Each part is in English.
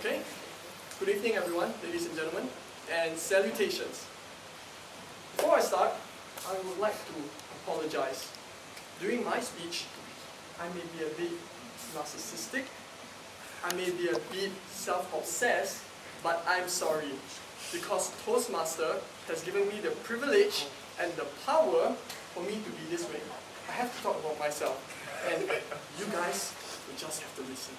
Okay? Good evening everyone, ladies and gentlemen, and salutations. Before I start, I would like to apologize. During my speech, I may be a bit narcissistic, I may be a bit self-obsessed, but I'm sorry, because Toastmaster has given me the privilege and the power for me to be this way. I have to talk about myself, and you guys will just have to listen.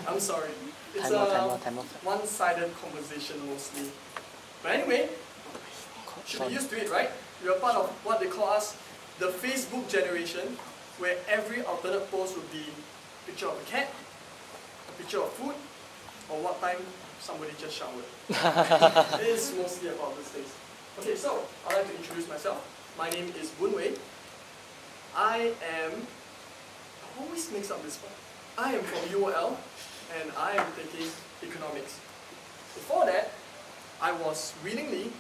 I'm sorry. It's a one-sided conversation mostly. But anyway, should be used to it, right? You're part of what they call us the Facebook generation, where every alternate post would be a picture of a cat, a picture of food, or what time somebody just showered. It is mostly about these things. Okay, so I'd like to introduce myself. My name is Boon. I always mix up this one. I am from UOL, and I am taking economics. Before that, I was willingly,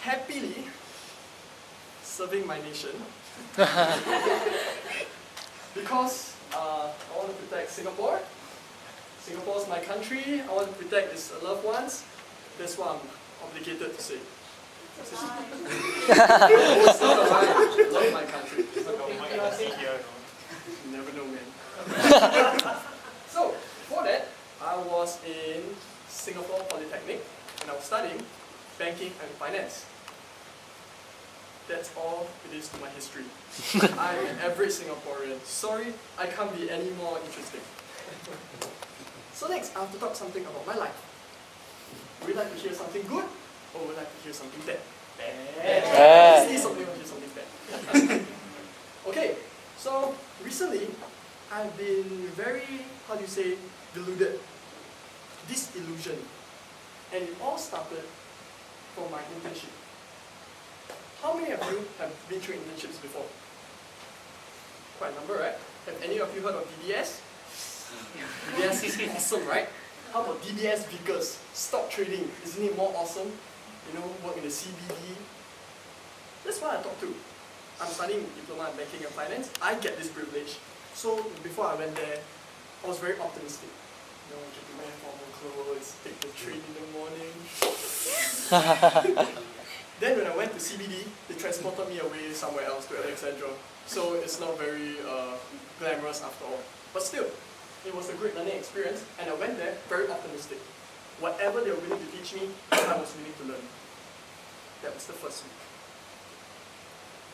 happily serving my nation because I want to protect Singapore. Singapore is my country. I want to protect its loved ones. That's what I'm obligated to say. I love my country. You never know, man. So, before that, I was in Singapore Polytechnic and I was studying banking and finance. That's all it is to my history. I'm an average Singaporean. Sorry, I can't be any more interesting. So next, I have to talk something about my life. Would you like to hear something good, or would you like to hear something bad? Bad. Please something or hear something bad. Okay, so recently, I've been very, deluded. Disillusioned. And it all started from my internship. How many of you have been through internships before? Quite a number, right? Have any of you heard of DBS? DBS is awesome, right? How about DBS Vickers? Stock trading, isn't it more awesome? You know, work in the CBD. That's what I talk to. I'm studying diploma in banking and finance. I get this privilege. So before I went there, I was very optimistic. You know, I get to wear formal clothes, take the train in the morning. Then when I went to CBD, they transported me away somewhere else to Alexandra. So it's not very glamorous after all. But still, it was a great learning experience, and I went there very optimistic. Whatever they were willing to teach me, I was willing to learn. That was the first week.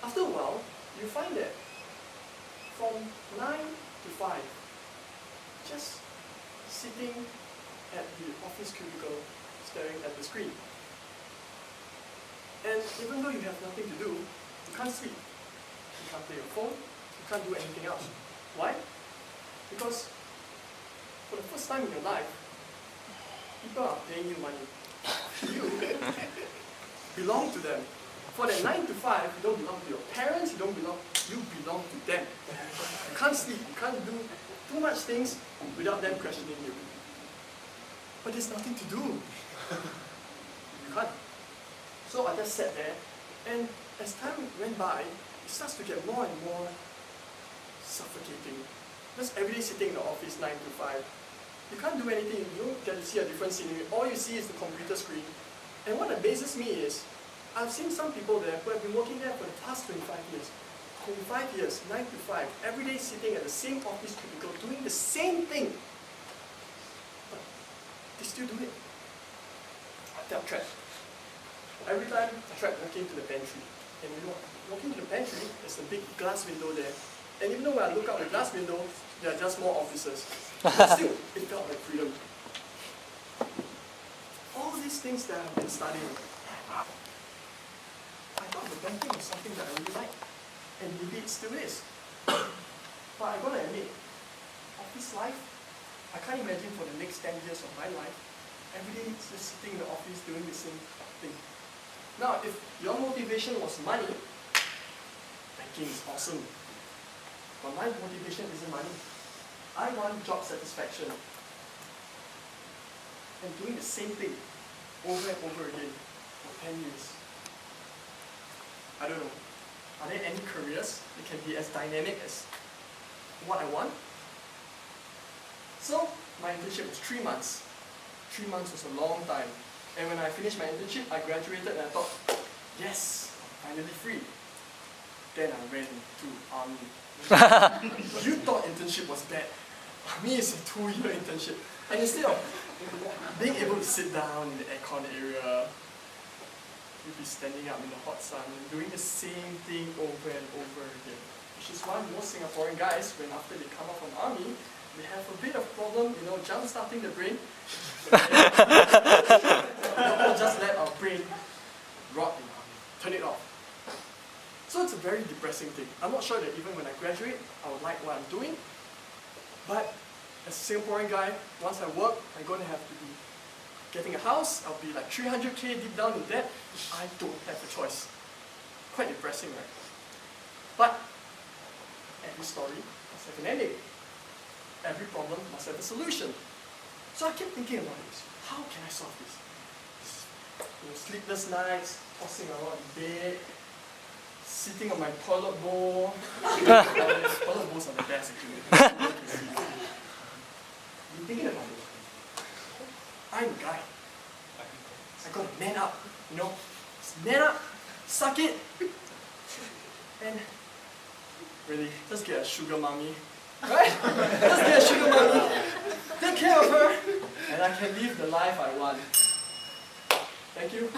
After a while, you find that from 9 to 5, just sitting at the office cubicle, staring at the screen. And even though you have nothing to do, you can't sleep. You can't play your phone, you can't do anything else. Why? Because for the first time in your life, people are paying you money. You belong to them. For that 9 to 5, you don't belong to your parents, you belong to them. You can't sleep, you can't do too much things without them questioning you. But there's nothing to do. You can't. So I just sat there, and as time went by, it starts to get more and more suffocating. Just every day sitting in the office 9 to 5. You can't do anything, you don't get to see a different scenery. All you see is the computer screen. And what amazes me is, I've seen some people there who have been working there for the past 25 years. 25 years, 9 to 5, every day sitting at the same office cubicle, doing the same thing. But they still do it. I felt trapped. Every time I tried walking to the pantry. And you know, walking to the pantry, there's a big glass window there. And even though when I look out the glass window, there are just more officers. But still, it felt like freedom. All these things that I've been studying, I thought the banking was something that I really liked. And maybe it still is. But I gotta admit, office life, I can't imagine for the next 10 years of my life, every day just sitting in the office doing the same thing. Now, if your motivation was money, banking is awesome. But my motivation isn't money. I want job satisfaction. And doing the same thing over and over again for 10 years. I don't know. Are there any careers that can be as dynamic as what I want? So my internship was 3 months. 3 months was a long time. And when I finished my internship, I graduated and I thought, yes, I'm finally free. Then I went to army. You thought internship was bad. Army is a 2-year internship. And instead of being able to sit down in the aircon area, you'll be standing up in the hot sun and doing the same thing over and over again. Which is why most Singaporean guys, when after they come out from army, they have a bit of problem, jump-starting the brain. We'll just let our brain rot in army. Turn it off. So it's a very depressing thing. I'm not sure that even when I graduate, I would like what I'm doing. But as a Singaporean guy, once I work, I'm going to have to be getting a house. I'll be like 300k deep down in debt. I don't have a choice. Quite depressing, right? But every story must have an ending. Every problem must have a solution. So I kept thinking about this. How can I solve this? Sleepless nights, tossing around in bed, sitting on my toilet bowl. Toilet bowls are the best actually. Been thinking about it. I'm a guy. I gotta man up, Just man up, suck it. And really, just get a sugar mommy. Right? Just get a sugar mommy. Take care of her. And I can live the life I want. Thank you.